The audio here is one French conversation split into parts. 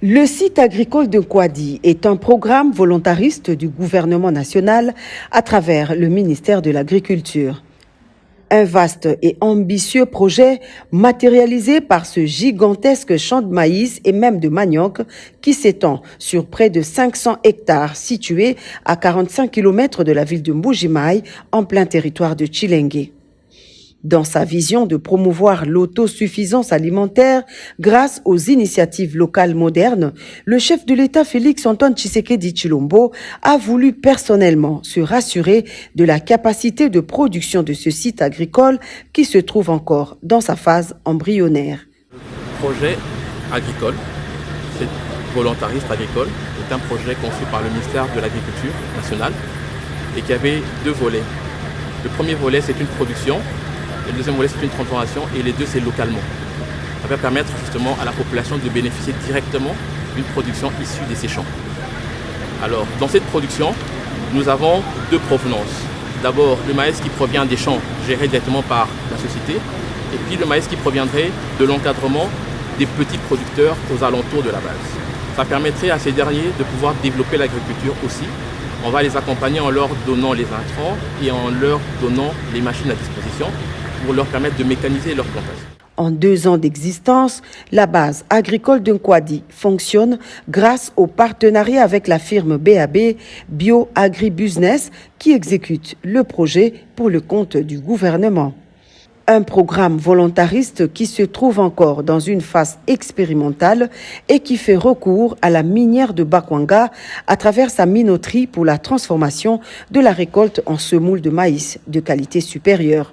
Le site agricole de Nkwadi est un programme volontariste du gouvernement national à travers le ministère de l'Agriculture. Un vaste et ambitieux projet matérialisé par ce gigantesque champ de maïs et même de manioc qui s'étend sur près de 500 hectares situés à 45 km de la ville de Mbujimaï en plein territoire de Tchilenge. Dans sa vision de promouvoir l'autosuffisance alimentaire grâce aux initiatives locales modernes, le chef de l'État Félix-Antoine Tshisekedi Tshilombo a voulu personnellement se rassurer de la capacité de production de ce site agricole qui se trouve encore dans sa phase embryonnaire. Le projet agricole, c'est volontariste agricole, est un projet conçu par le ministère de l'Agriculture nationale et qui avait deux volets. Le premier volet, c'est une production. Le deuxième volet, c'est une transformation et les deux, c'est localement. Ça va permettre justement à la population de bénéficier directement d'une production issue de ces champs. Alors, dans cette production, nous avons deux provenances. D'abord, le maïs qui provient des champs gérés directement par la société et puis le maïs qui proviendrait de l'encadrement des petits producteurs aux alentours de la base. Ça permettrait à ces derniers de pouvoir développer l'agriculture aussi. On va les accompagner en leur donnant les intrants et en leur donnant les machines à disposition pour leur permettre de mécaniser leur plantation. En 2 ans d'existence, la base agricole de Nkwadi fonctionne grâce au partenariat avec la firme BAB Bio Agribusiness qui exécute le projet pour le compte du gouvernement. Un programme volontariste qui se trouve encore dans une phase expérimentale et qui fait recours à la minière de Bakwanga à travers sa minoterie pour la transformation de la récolte en semoule de maïs de qualité supérieure.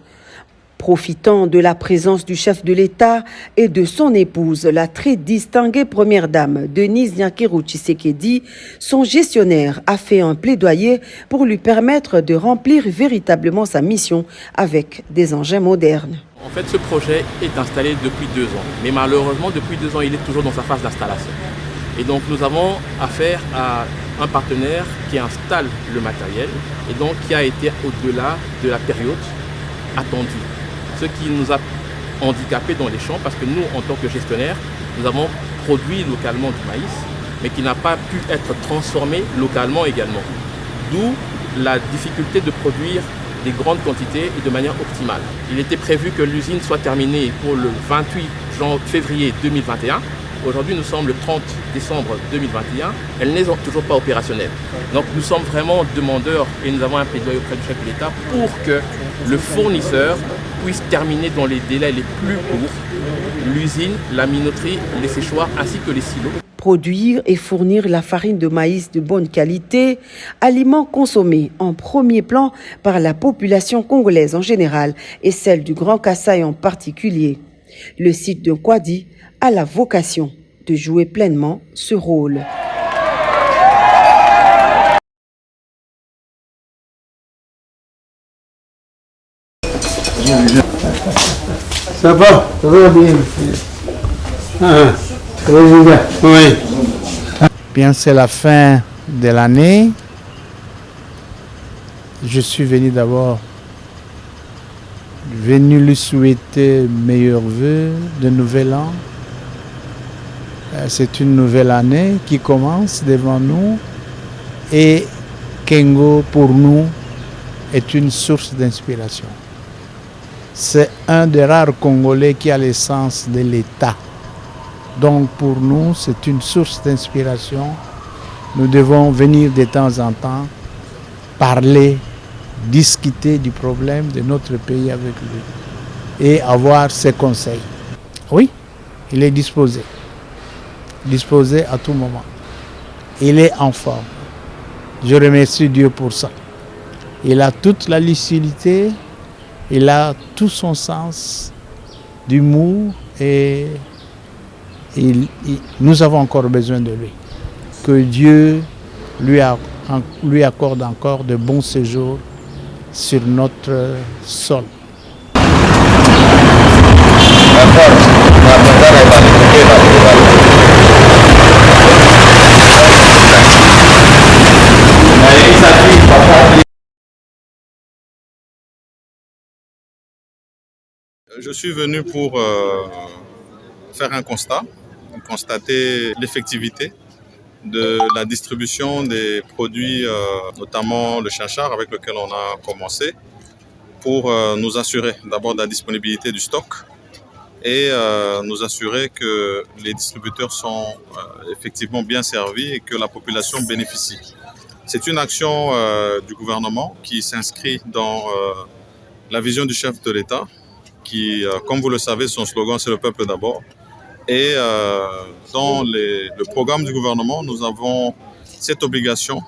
Profitant de la présence du chef de l'État et de son épouse, la très distinguée première dame Denise Nyakeru Tshisekedi, son gestionnaire a fait un plaidoyer pour lui permettre de remplir véritablement sa mission avec des engins modernes. En fait, ce projet est installé depuis 2 ans, mais malheureusement, depuis 2 ans, il est toujours dans sa phase d'installation. Et donc, nous avons affaire à un partenaire qui installe le matériel et donc qui a été au-delà de la période attendue. Ce qui nous a handicapés dans les champs parce que nous, en tant que gestionnaires, nous avons produit localement du maïs, mais qui n'a pas pu être transformé localement également. D'où la difficulté de produire des grandes quantités et de manière optimale. Il était prévu que l'usine soit terminée pour le 28 février 2021. Aujourd'hui, nous sommes le 30 décembre 2021. Elle n'est toujours pas opérationnelle. Donc nous sommes vraiment demandeurs et nous avons un plaidoyer auprès du chef de l'État pour que le fournisseur puisse terminer dans les délais les plus courts l'usine, la minoterie, les séchoirs ainsi que les silos. Produire et fournir la farine de maïs de bonne qualité, aliment consommé en premier plan par la population congolaise en général et celle du Grand Kasaï en particulier. Le site de Nkwadi a la vocation de jouer pleinement ce rôle. Ça va bien. Président, oui. Bien, c'est la fin de l'année. Je suis venu d'abord lui souhaiter meilleurs vœux de nouvel an. C'est une nouvelle année qui commence devant nous et Kengo pour nous est une source d'inspiration. C'est un des rares Congolais qui a l'essence de l'État. Donc pour nous, c'est une source d'inspiration. Nous devons venir de temps en temps parler, discuter du problème de notre pays avec lui et avoir ses conseils. Oui, il est disposé à tout moment. Il est en forme. Je remercie Dieu pour ça. Il a toute la lucidité, il a tout son sens d'humour et nous avons encore besoin de lui. Que Dieu lui accorde encore de bons séjours sur notre sol. Je suis venu pour faire un constat constater l'effectivité de la distribution des produits, notamment le chinchard avec lequel on a commencé, pour nous assurer d'abord de la disponibilité du stock et nous assurer que les distributeurs sont effectivement bien servis et que la population bénéficie. C'est une action du gouvernement qui s'inscrit dans la vision du chef de l'État qui, comme vous le savez, son slogan c'est le peuple d'abord. Et dans le programme du gouvernement, nous avons cette obligation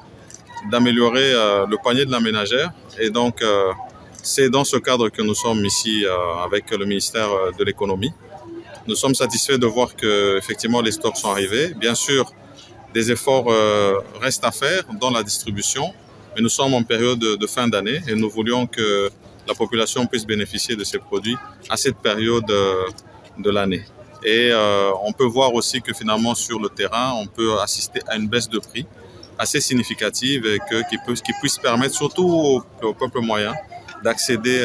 d'améliorer le panier de la ménagère. Et donc, c'est dans ce cadre que nous sommes ici avec le ministère de l'économie. Nous sommes satisfaits de voir que effectivement les stocks sont arrivés. Bien sûr, des efforts restent à faire dans la distribution, mais nous sommes en période de fin d'année et nous voulions que la population puisse bénéficier de ces produits à cette période de l'année. Et on peut voir aussi que finalement sur le terrain, on peut assister à une baisse de prix assez significative et qui puisse permettre surtout au peuple moyen d'accéder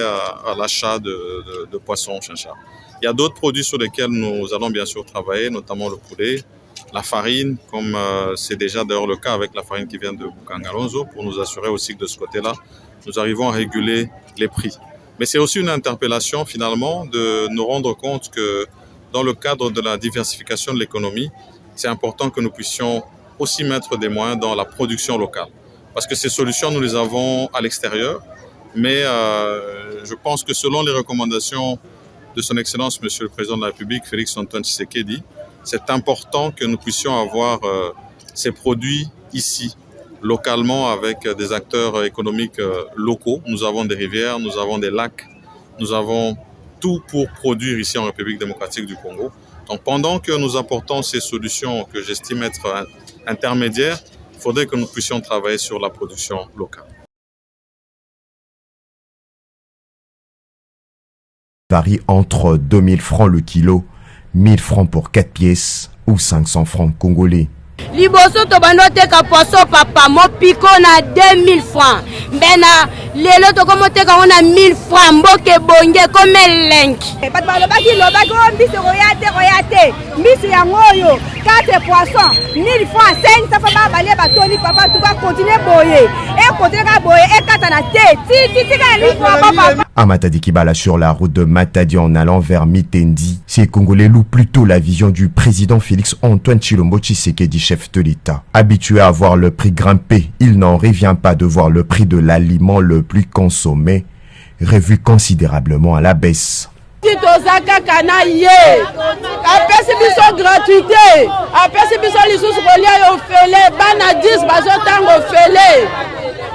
à l'achat de poissons chinchard. Il y a d'autres produits sur lesquels nous allons bien sûr travailler, notamment le poulet, la farine, comme c'est déjà d'ailleurs le cas avec la farine qui vient de Bukangalonzo, pour nous assurer aussi que de ce côté-là, nous arrivons à réguler les prix. Mais c'est aussi une interpellation finalement de nous rendre compte que dans le cadre de la diversification de l'économie, c'est important que nous puissions aussi mettre des moyens dans la production locale. Parce que ces solutions, nous les avons à l'extérieur, mais je pense que selon les recommandations de son Excellence, Monsieur le Président de la République, Félix-Antoine Tshisekedi, c'est important que nous puissions avoir ces produits ici, localement, avec des acteurs économiques locaux. Nous avons des rivières, nous avons des lacs, nous avons tout pour produire ici en République démocratique du Congo. Donc pendant que nous apportons ces solutions que j'estime être intermédiaires, il faudrait que nous puissions travailler sur la production locale. Varie entre 2000 francs le kilo, 1000 francs pour 4 pièces ou 500 francs congolais. Liboso to bando teka poisson papa mo piko na 2000 francs. Bena lelo to komo teka on a 1000 francs mboke bonge comme lenki. Pat ba lo baki mbisi royate. Mbisi ya ngoyo 4 poissons 1000 francs 500 francs ba balie ba toni papa tu va continuer boyer. Et continuer ka boyer et kata na te. Ti ka 1000 francs papa. À Matadi Kibala, sur la route de Matadi en allant vers Mitendi, ces Congolais louent plutôt la vision du président Félix-Antoine Tshilombo Tshisekedi, chef de l'État. Habitué à voir le prix grimper, il n'en revient pas de voir le prix de l'aliment le plus consommé revu considérablement à la baisse.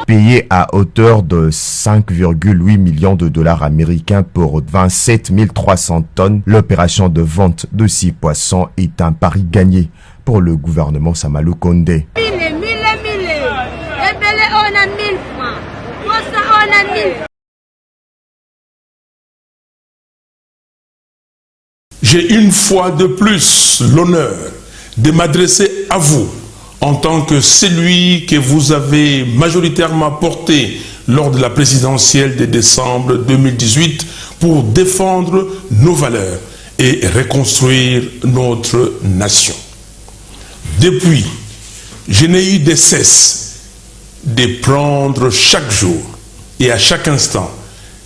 Payé à hauteur de 5,8 millions de dollars américains pour 27 300 tonnes, l'opération de vente de ces poissons est un pari gagné pour le gouvernement Samalou Kondé. J'ai une fois de plus l'honneur de m'adresser à vous en tant que celui que vous avez majoritairement porté lors de la présidentielle de décembre 2018 pour défendre nos valeurs et reconstruire notre nation. Depuis, je n'ai eu de cesse de prendre chaque jour et à chaque instant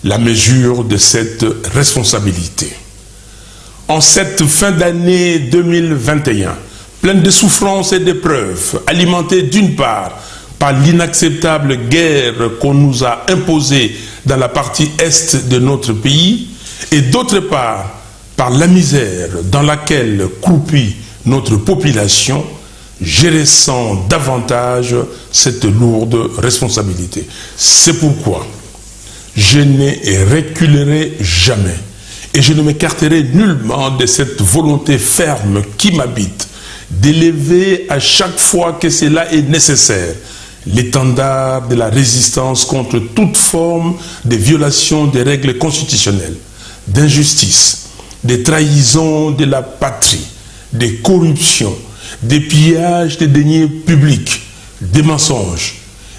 la mesure de cette responsabilité. En cette fin d'année 2021, pleine de souffrances et d'épreuves, alimentée d'une part par l'inacceptable guerre qu'on nous a imposée dans la partie est de notre pays, et d'autre part par la misère dans laquelle croupit notre population, je ressens davantage cette lourde responsabilité. C'est pourquoi je ne reculerai jamais et je ne m'écarterai nullement de cette volonté ferme qui m'habite d'élever à chaque fois que cela est nécessaire l'étendard de la résistance contre toute forme de violation des règles constitutionnelles, d'injustice, de trahison de la patrie, de corruption, des pillages des deniers publics, des mensonges,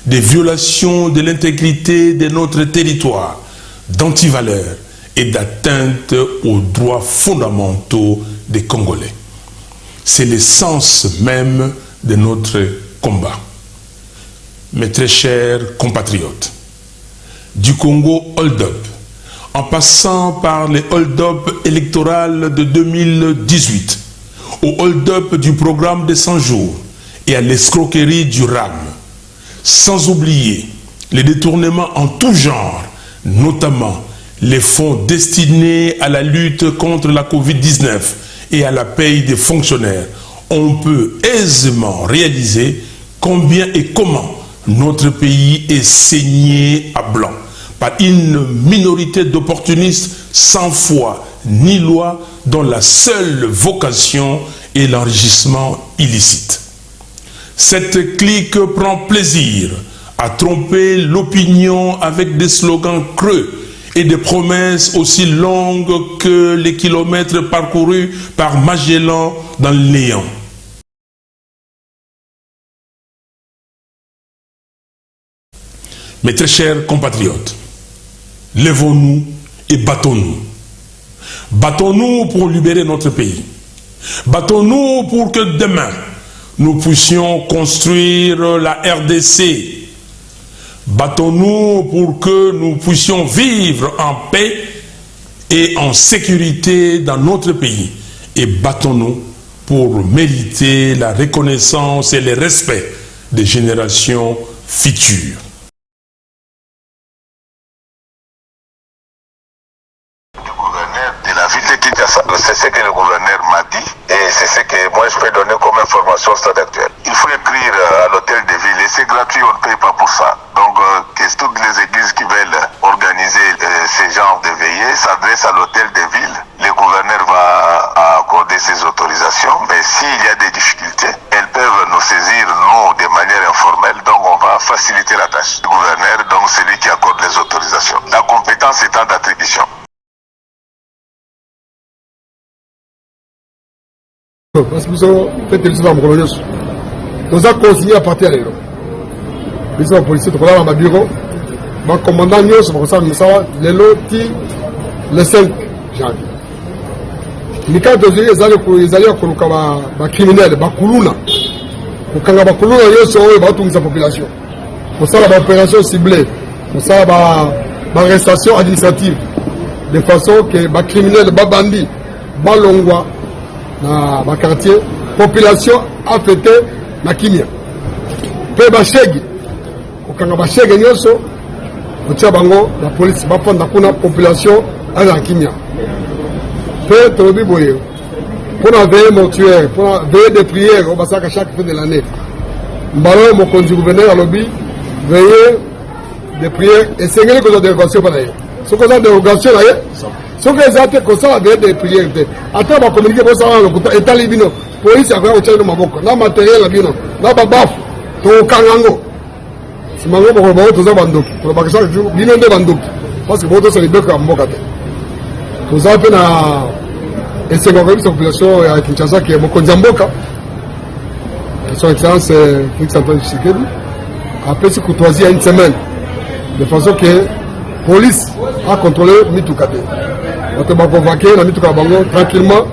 des violations de l'intégrité de notre territoire, d'antivaleurs et d'atteinte aux droits fondamentaux des Congolais. C'est l'essence même de notre combat. Mes très chers compatriotes, du Congo hold-up, en passant par les hold-up électorales de 2018, au hold-up du programme des 100 jours et à l'escroquerie du RAM, sans oublier les détournements en tout genre, notamment les fonds destinés à la lutte contre la Covid-19 et à la paye des fonctionnaires, on peut aisément réaliser combien et comment notre pays est saigné à blanc par une minorité d'opportunistes sans foi ni loi dont la seule vocation est l'enrichissement illicite. Cette clique prend plaisir à tromper l'opinion avec des slogans creux et des promesses aussi longues que les kilomètres parcourus par Magellan dans le néant. Mes très chers compatriotes, lèvons-nous et battons-nous. Battons-nous pour libérer notre pays. Battons-nous pour que demain, nous puissions construire la RDC. Battons-nous pour que nous puissions vivre en paix et en sécurité dans notre pays. Et battons-nous pour mériter la reconnaissance et le respect des générations futures. C'est ce que le gouverneur m'a dit et c'est ce que moi je peux donner comme information au stade actuel. Il faut écrire à l'hôtel de ville et c'est gratuit, on ne paye pas pour ça. Donc que toutes les églises qui veulent organiser ce genre de veillée s'adressent à l'hôtel de ville. Le gouverneur va accorder ses autorisations, mais s'il y a des difficultés, elles peuvent nous saisir, nous, de manière informelle. Donc on va faciliter la tâche du gouverneur, donc celui qui accorde les autorisations. La compétence étant d'attribution. Parce que nous avons fait des choses à Mokolo. Nous avons consigné à partir de là. Nous avons policiers qui sont dans le bureau. Le commandant Nyos, le 5 janvier. Les cas de juillet, ils allaient à criminels, à Kuluna. Quand on a Kuluna, ils ont toute sa population. Pour ça, l'opération ciblée. Pour ça, l'arrestation administrative. De façon que les criminels, les bandits, les longwa, dans le quartier, population affectée na kimia. Pe bashegi, okanga bashegi nyoso, otia bango la police va prendre kuna population à la kimia. Pe tobi boye. Pour la veille mortuaire, pour la veille de prière, on va ça chaque fin de l'année. Mbalo mon conduit gouverneur à lobby, veille de prière et c'est une cause de dérogation par ailleurs. Ce qu'on a de dérogation là, ce que les actes comme ça la veille de prière. Attends, on va communiquer pour ça le état libino. Police a fait au maboko. Na matériel la bino. Na babaf. To kangango. Si mango mo ko to za bandoki. Pour ba ça bino de bandoki. Parce que boto c'est les beka mboka te. To za pe na et c'est la population à Kinshasa qui est mon Konzamboka. Son excellence Félix Antoine Tshisekedi a fait ce courtoisie à une semaine. De façon que la police a contrôlé Mitukate. On va convoquer la Mituka Bango tranquillement.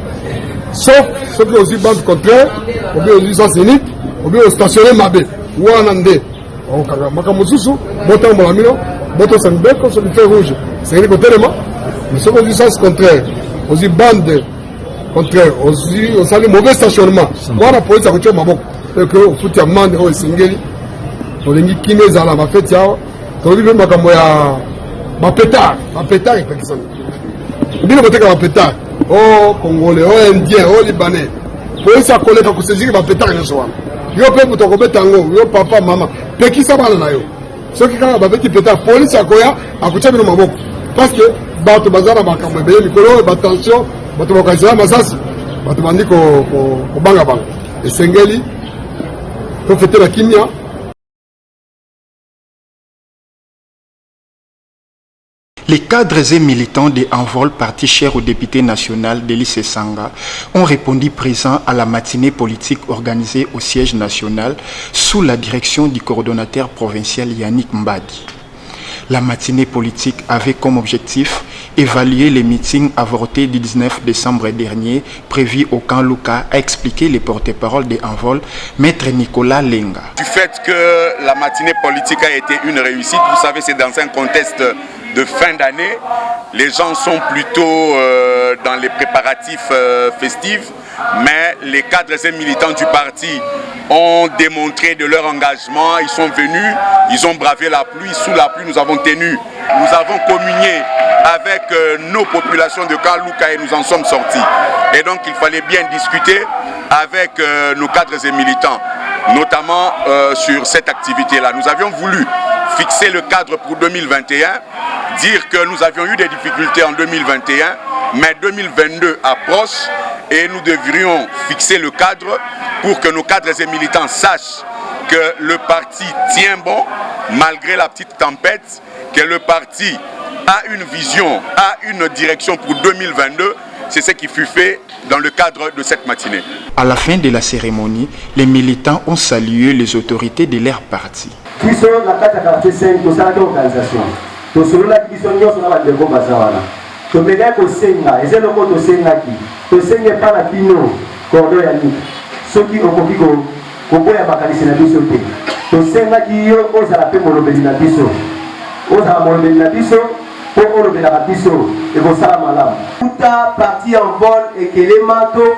Sauf ceux qui ont aussi bande contraire, ou bien aussi sens unique, ou bien stationné Mabé, ou Anandé. Makamususu, Botan Molamino, Botan Sanbeko, sur le feu rouge. C'est un côté de moi. Mais ceux qui ont du sens contraire, aussi bande contraire, aussi on sait mauvais stationnement. Moi la police a retiré ma boque. Et que au foot amende au Singeli, on les qui met à la fête yao, on dit même comme ya ma pétard et Pakistan. Bien le côté comme pétard. Oh Congolais, oh Indien, oh Libanais. Police a collé quand se dit ma pétard le soir. Yo pe pour ko betango, yo papa maman. Pe qui ça va na yo. Ceux qui quand ba petit pétard, police a koya a kucha bino maboko. Parce que bato bazana makambe be mikolo ba tension, bato bakazira masasi. Bato bandi ko banga banga. Et Singeli pour fêter la kimia. Les cadres et militants des Envol, parti cher au député national d'Élysée Sanga, ont répondu présents à la matinée politique organisée au siège national sous la direction du coordonnateur provincial Yannick Mbadi. La matinée politique avait comme objectif Évaluer les meetings avortés du 19 décembre dernier prévus au camp Luka, a expliqué le porte-parole des Envol, Maître Nicolas Lenga. Du fait que la matinée politique a été une réussite, vous savez, c'est dans un contexte de fin d'année, les gens sont plutôt dans les préparatifs festifs, mais les cadres et militants du parti ont démontré de leur engagement, ils sont venus, ils ont bravé la pluie, sous la pluie nous avons tenu, nous avons communié avec nos populations de Kaluka et nous en sommes sortis. Et donc il fallait bien discuter avec nos cadres et militants, notamment sur cette activité-là. Nous avions voulu fixer le cadre pour 2021, dire que nous avions eu des difficultés en 2021, mais 2022 approche et nous devrions fixer le cadre pour que nos cadres et militants sachent que le parti tient bon malgré la petite tempête, que le parti a une vision, a une direction pour 2022. C'est ce qui fut fait dans le cadre de cette matinée. À la fin de la cérémonie, les militants ont salué les autorités de leur parti. pour olobelaka biso ekosala malamu kuta parti en vol ekelemato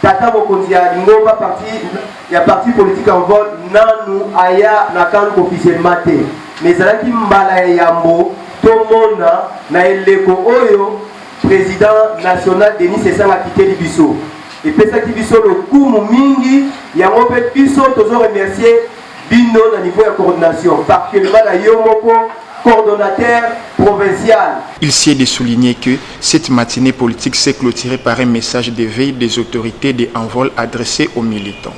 tata mokonzi ya lingomba parti politique en vol nanu aya na kanko officiellement te mais ezalaki mbala ya yambo tomona na eleko oyo président national Denis esangaki te biso epesaki biso lokumu mingi yango mpe biso tozo remercier bino na niveau ya coordination particulièrement na yo moko coordonnateur provincial. Il s'est de souligner que cette matinée politique s'est clôturée par un message de veille des autorités des envols adressés aux militants.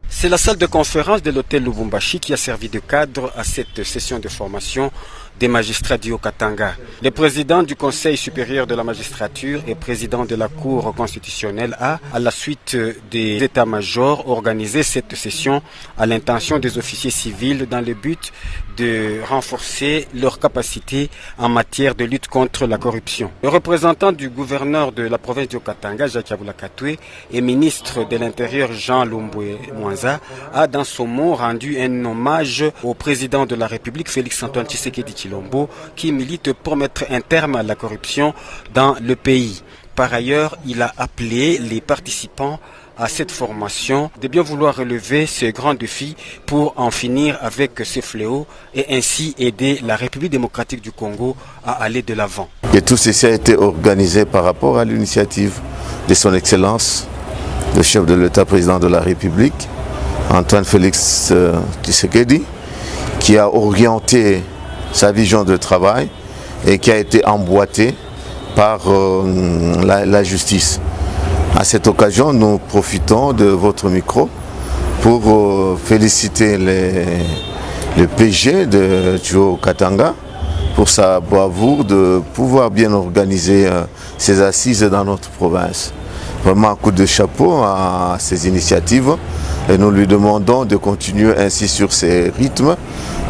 C'est la salle de conférence de l'hôtel Lubumbashi qui a servi de cadre à cette session de formation des magistrats du Haut-Katanga. Le président du Conseil supérieur de la magistrature et président de la Cour constitutionnelle a, à la suite des états-majors, organisé cette session à l'intention des officiers civils dans le but de renforcer leurs capacités en matière de lutte contre la corruption. Le représentant du gouverneur de la province du Haut-Katanga, Jacques Abula-Katoué, et ministre de l'Intérieur, Jean Lumbwe Mwanza, a dans son mot rendu un hommage au président de la République, Félix-Antoine Tshisekedi Tshilombo, qui milite pour mettre un terme à la corruption dans le pays. Par ailleurs, il a appelé les participants à cette formation de bien vouloir relever ce grand défi pour en finir avec ce fléau et ainsi aider la République démocratique du Congo à aller de l'avant. Et tout ceci a été organisé par rapport à l'initiative de son Excellence, le chef de l'État, président de la République, Antoine Félix Tshisekedi, qui a orienté sa vision de travail et qui a été emboîté par la justice. À cette occasion, nous profitons de votre micro pour féliciter le PG de Haut-Katanga pour sa bravoure de pouvoir bien organiser ces assises dans notre province. Vraiment un coup de chapeau à ces initiatives et nous lui demandons de continuer ainsi sur ces rythmes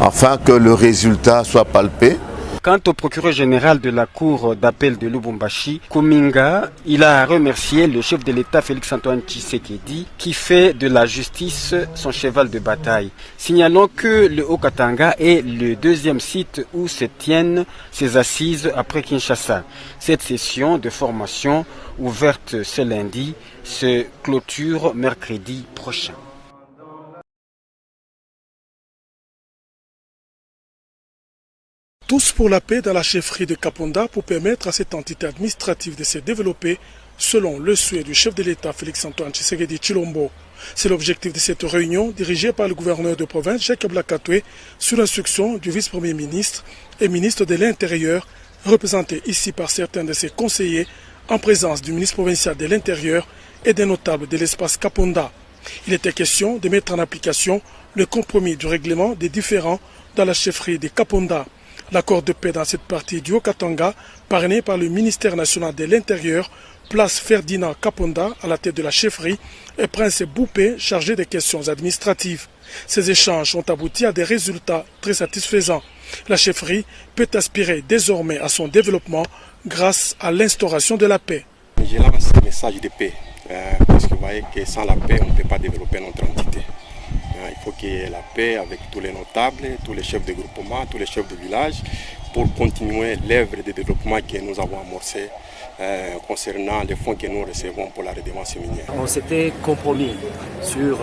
afin que le résultat soit palpé. Quant au procureur général de la cour d'appel de Lubumbashi, Kuminga, il a remercié le chef de l'État Félix-Antoine Tshisekedi qui fait de la justice son cheval de bataille. Signalons que le Haut-Katanga est le deuxième site où se tiennent ces assises après Kinshasa. Cette session de formation ouverte ce lundi se clôture mercredi prochain. Tous pour la paix dans la chefferie de Kaponda pour permettre à cette entité administrative de se développer selon le souhait du chef de l'État Félix-Antoine Tshisekedi Tshilombo. C'est l'objectif de cette réunion dirigée par le gouverneur de province Jacques Abula-Katoué sur instruction du vice-premier ministre et ministre de l'Intérieur, représenté ici par certains de ses conseillers en présence du ministre provincial de l'Intérieur et des notables de l'espace Kaponda. Il était question de mettre en application le compromis du règlement des différends dans la chefferie de Kaponda. L'accord de paix dans cette partie du Haut-Katanga, parrainé par le ministère national de l'Intérieur, place Ferdinand Kaponda à la tête de la chefferie et Prince Boupé chargé des questions administratives. Ces échanges ont abouti à des résultats très satisfaisants. La chefferie peut aspirer désormais à son développement grâce à l'instauration de la paix. Je lance un message de paix, parce que vous voyez que sans la paix, on ne peut pas développer notre entité. Il faut qu'il y ait la paix avec tous les notables, tous les chefs de groupement, tous les chefs de village, pour continuer l'œuvre de développement que nous avons amorcée concernant les fonds que nous recevons pour la redevance minière. On s'était compromis sur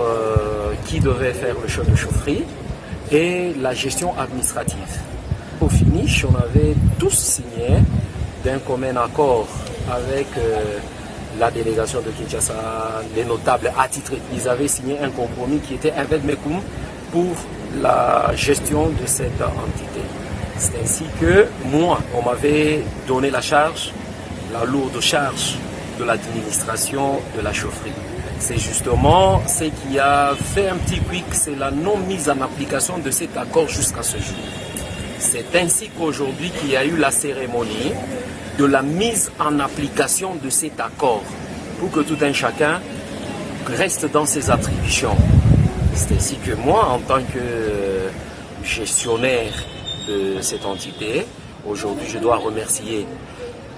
qui devait faire le chef de chaufferie et la gestion administrative. Au finish, on avait tous signé d'un commun accord avec la délégation de Kinshasa, les notables attitrés. Ils avaient signé un compromis qui était un vade-mecum pour la gestion de cette entité. C'est ainsi que moi, on m'avait donné la charge, la lourde charge de l'administration de la chaufferie. C'est justement ce qui a fait un petit quick, c'est la non-mise en application de cet accord jusqu'à ce jour. C'est ainsi qu'aujourd'hui qu'il y a eu la cérémonie de la mise en application de cet accord pour que tout un chacun reste dans ses attributions. C'est ainsi que moi, en tant que gestionnaire de cette entité, aujourd'hui je dois remercier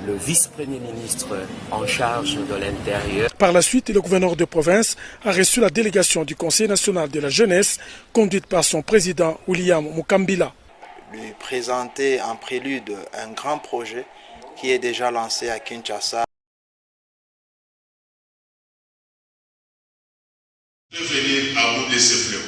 le vice-premier ministre en charge de l'Intérieur. Par la suite, le gouverneur de province a reçu la délégation du Conseil national de la jeunesse, conduite par son président William Mukambila. Lui présenter en prélude un grand projet qui est déjà lancé à Kinshasa. De venir à bout de ces fléaux.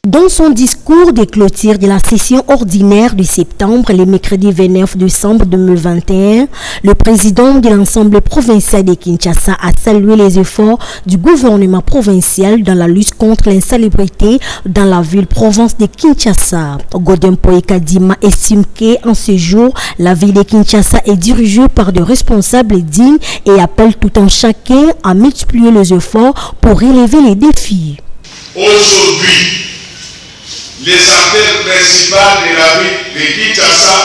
Dans son discours de clôture de la session ordinaire de septembre, le mercredi 29 décembre 2021, le président de l'Assemblée provinciale de Kinshasa a salué les efforts du gouvernement provincial dans la lutte contre l'insalubrité dans la ville-province de Kinshasa. Godempoe Kadima estime qu'en ce jour, la ville de Kinshasa est dirigée par des responsables dignes et appelle tout un chacun à multiplier les efforts pour relever les défis. Aujourd'hui, les artères principales de la ville de Kinshasa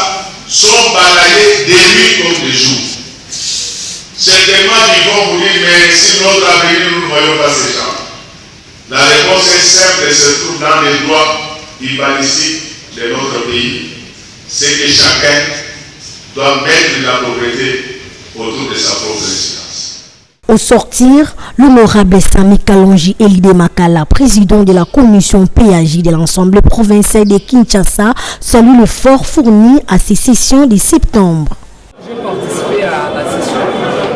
sont balayées de nuit comme de jour. Certainement, ils vont vous dire, mais si notre avenir, nous ne voyons pas ces gens. La réponse est simple et se trouve dans les lois urbanistiques de notre pays. C'est que chacun doit mettre la pauvreté autour de sa propre résidence. Au sortir, l'honorable Sami Kalonji Elide Makala, président de la commission PAJ de l'Assemblée provinciale de Kinshasa, salue l'effort fourni à ces sessions de septembre. J'ai participé à la session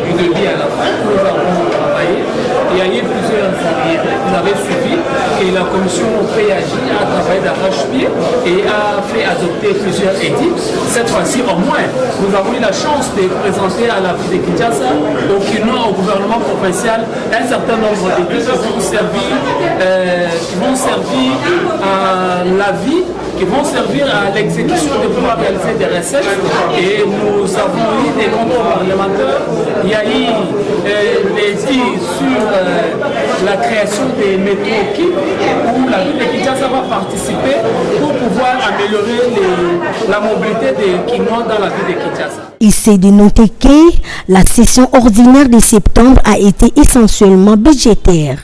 du début à la fin. Nous avons travaillé. Il y a eu plusieurs arrières. Vous avez suivi et la commission PAJ a travaillé d'arrache-pied et a fait adopter plusieurs édits. Cette fois-ci, au moins, nous avons eu la chance de présenter à la ville de Kinshasa, donc au gouvernement provincial, un certain nombre d'édits qui vont servir à la vie, qui vont servir à l'exécution de pouvoir réaliser des recettes. Et nous avons eu des contrôles parlementaires. Il y a eu des dits sur la création des métros qui, où la ville de Kinshasa va participer pour pouvoir améliorer la mobilité des Kinois dans la ville de Kinshasa. Il s'est dénoté que la session ordinaire de septembre a été essentiellement budgétaire.